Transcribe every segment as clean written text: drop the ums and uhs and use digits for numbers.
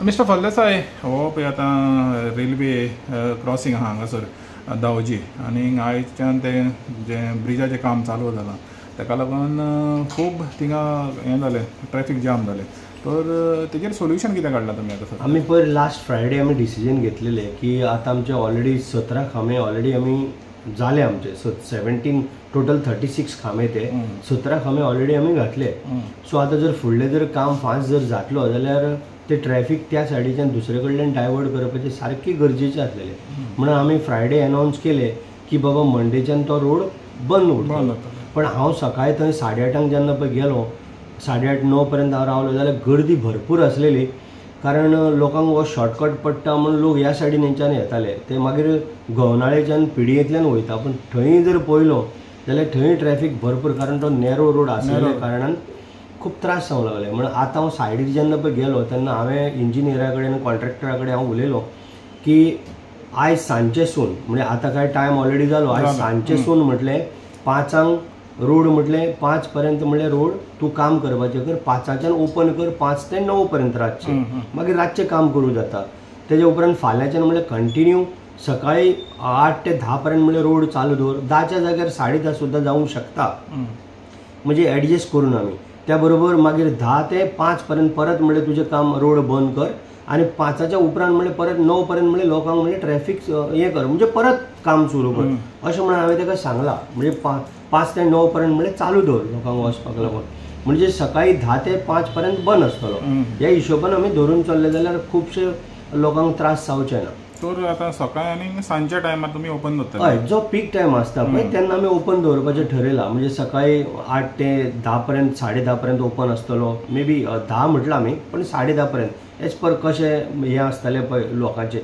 Mister Phaldesai हो पळय आतां रेल्वे क्रॉसिंग आहा हांगासर दावजी आनी आयच्यान तें जें ब्रिजाचें काम चालू जालां ताका लागून खूब थिंगा हें जालें ट्रॅफिक जाम जालें तर तेजेर सोल्युशन कितें काडलां तुमी आतां? आमी पयर लास्ट फ्रायडे आमी डिसिजन घेतलेलें की आतां आमचे ऑलरेडी 17 खांबे ऑलरेडी आमी जाले आमचे 17 टोटल 36 खांबे ते 17 खांबे ऑलरेडी आमी घातले. सो आतां जर फुडलें जर काम फास्ट जर जातलो जाल्यार ते ट्रॅफिक त्या सायडीच्यान दुसरे कडल्यान डायवर्ट करपाचें सारकें गरजेचें आसलेलें. म्हणून आमी फ्रायडे अनावन्स केलें की बाबा मंडेच्यान तो रोड बंद उरतलो. पण हांव सकाळी थंय 8:30 जेन्ना पळय गेलो 8:30-9 पर्यंत हांव रावलो जाल्यार गर्दी भरपूर आसलेली. कारण लोकांक हो शॉर्टकट पडटा म्हणून लोक ह्या सायडीनच्यान येताले ते मागीर गवनाळेच्यान पिडयेंतल्यान वयता. पण थंय जर पळयलो जाल्यार थंय ट्रॅफिक भरपूर कारण तो नॅरो रोड आसलेल्या कारणान खूब त्रास जावंक लागले. म्हणून आतां हांव सायडीक जेन्ना पळय गेलो तेन्ना हांवें इंजिनियरा कडेन कॉन्ट्रॅक्टरा कडेन हांव उलयलो की आयज सांजेसून म्हणजे आतां कांय टायम ऑलरेडी जालो आयज सांजेसून म्हटलें 5 रोड म्हटलें 5 पर्यंत म्हणलें रोड तूं काम करपाचें कर 5च्यान ओपन कर 5 ते 9 पर्यंत रातचें मागीर रातचें काम करूं जाता. तेज्या उपरांत फाल्यांच्यान म्हणलें कंटिन्यू सकाळी 8 ते 10 पर्यंत म्हणलें रोड चालू दवर 10च्या जाग्यार 10:30 सुद्दां जावंक शकता म्हणजे एडजस्ट करून आमी त्या बरोबर मागीर 10 ते 5 पर्यंत परत म्हणलें तुजें काम रोड बंद कर आनी 5च्या उपरांत म्हणलें परत 9 पर्यंत म्हणलें लोकांक म्हणलें ट्रॅफिक हें कर म्हणजे परत काम सुरू कर अशें म्हणून हांवें ताका सांगलां. म्हणजे 5 ते 9 पर्यंत म्हणलें चालू दवर लोकांक वचपाक लागून म्हणजे सकाळी 10 ते 5 पर्यंत बंद आसतलो. ह्या हिशोबान आमी धरून चल्ले जाल्यार खुबशे लोकांक त्रास जावचे ना. तर आतां सकाळी आनी सांजच्या टायमार तुमी ओपन दवरता? हय जो पीक टायम आसता पळय तेन्ना आमी ओपन दवरपाचें ठरयलां. म्हणजे सकाळी 8 ते 10 पर्यंत 10:30 पर्यंत ओपन आसतलो मे बी 10 म्हटलां आमी पण 10:30 पर्यंत एज पर कशें हें आसतालें पळय लोकांचें.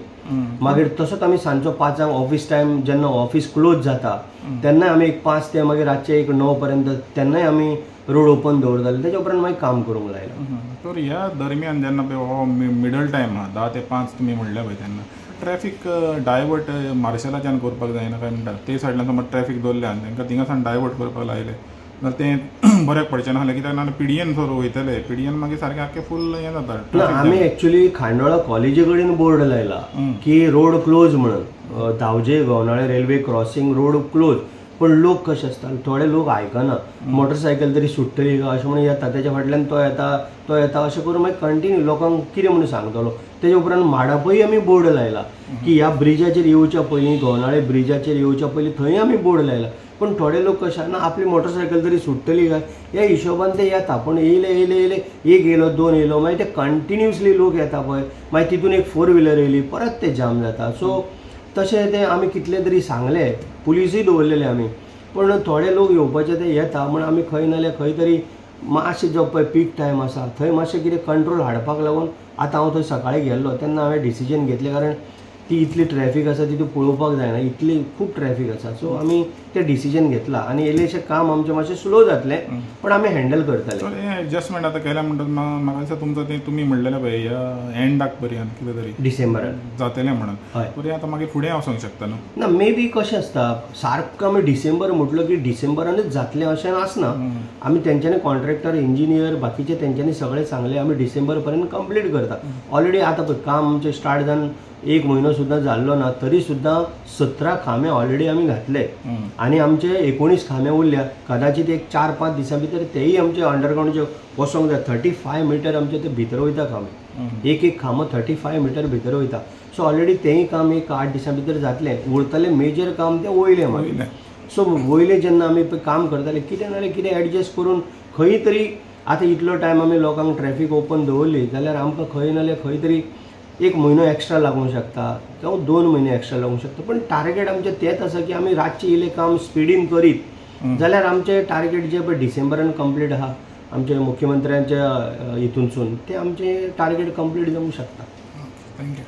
मागीर तसोच आमी सांजचो 5 ऑफिस टायम जेन्ना ऑफिस क्लोज जाता तेन्नाय आमी एक 5 ते मागीर रातचे एक 9 पर्यंत तेन्नाय आमी रोड ओपन दवरताले. तेच्या उपरांत मागीर काम करूंक लायलां. तर ह्या दरम्यान जेन्ना पळय हो मिडल टायम आहा 10 ते 5 तुमी म्हणलें पळय तेन्ना ट्रॅफिक डायवर्ट मार्शलाच्यान करपाक जायना काय म्हणटा ते सायडल्यान समज ट्रॅफिक दवरल्यान तांकां थिंगासान डायवर्ट करपाक लायले जाल्यार तें बऱ्याक पडचें नासलें कित्याक नाल्यार पिडयेन जर वयतले पिडयेन मागीर सारकें आख्खें फूल हें जाता. आमी एक्चुअली खांडोळा कॉलेजी कडेन बोर्ड लायला की रोड क्लोज म्हणून दावजे गवनाळे रेल्वे क्रॉसिंग रोड क्लोज. पण लोक कशे आसता थोडे लोक आयकना मोटरसायकल तरी सुट्टली काय अशें म्हणून येता तेच्या फाटल्यान तो येता अशें करून मागीर कंटिन्यू लोकांक कितें म्हणून सांगतलो. तेच्या उपरांत माडापय आमी बोर्ड लायला की ह्या ब्रिजाचेर येवच्या पयलीं गवनाळे ब्रिजाचेर येवच्या पयलीं थंय आमी बोर्ड लायला. पण थोडे लोक कशे ना आपली मोटरसायकल तरी सुट्टली काय ह्या हिशोबान ते येता. पण येयले एक येयलो 2 येयलो मागीर ते कंटिन्युअसली लोक येता पळय मागीर तितून एक 4 व्हिलर येयली परत ते जाम जाता. सो तशें तें आमी कितले तरी सांगलें पुलिसूय दवरलेले आमी पण थोडे लोक येवपाचे ते येता म्हण आमी खंय नाल्यार खंय तरी मातशें जो पळय पीक टायम आसा थंय मातशें कितें कंट्रोल हाडपाक लागून आतां हांव थंय सकाळीं गेल्लो तेन्ना हांवें डिसिजन घेतलें कारण ती इतली ट्रॅफिक आसा ती तूं पळोवपाक जायना इतली खूब ट्रॅफिक आसा. सो आमी तें डिसिजन घेतलां आनी इल्लेशें काम आमचें मातशें स्लो जातलें पण आमी हँडल करतले. हें एडजस्टमेंट आतां केल्या म्हणटच म्हाका दिसता तुमचो तें तुमी म्हणलेलें पळय ह्या एंडाक पर्यंत कितें तरी डिसेंबरान जातलें म्हणून तरी आतां मागीर फुडें वचूंक शकता न्हू? ना मे बी कशें आसता सारको आमी डिसेंबर म्हटलो की डिसेंबरानूच जातलें अशें आसना. आमी तेंच्यांनी कॉन्ट्रॅक्टर इंजिनियर बाकीचे तेंच्यांनी सगळें सांगलें आमी डिसेंबर पर्यंत कंप्लीट करता. ऑलरेडी आतां पळय काम आमचें स्टार्ट जावन 1 म्हयनो सुद्दां जाल्लो ना तरी सुद्दां 17 खांबे ऑलरेडी आमी घातले आनी आमचे 19 खांबे उरल्या. कदाचित एक 4-5 दिसां भितर तेय आमचे अंडरग्रावंडचे वचोंक जाय. 35 मिटर आमचे ते भितर वयता खांबे एक खांबो 35 मिटर भितर वयता. सो ऑलरेडी तेंय काम एक 8 दिसां भितर जातलें. उरतलें मेजर काम तें वयलें मागीर. सो वयलें जेन्ना आमी काम करताले कितें नाल्यार कितें एडजस्ट करून खंय तरी आतां इतलो टायम आमी लोकांक ट्रॅफिक ओपन दवरली जाल्यार आमकां खंय नाल्यार खंय तरी 1 म्हयनो एक्स्ट्रा लागूंक शकता किंवा 2 म्हयने एक्स्ट्रा लागूंक शकता. पण टार्गेट आमचें तेंच आसा की आमी रातचें इल्लें काम स्पिडीन करीत जाल्यार आमचें टार्गेट जें पळय डिसेंबरान कंप्लीट आहा आमच्या मुख्यमंत्र्यांच्या हितूनसून तें आमचें टार्गेट कंप्लीट जावंक शकता. थँक्यू.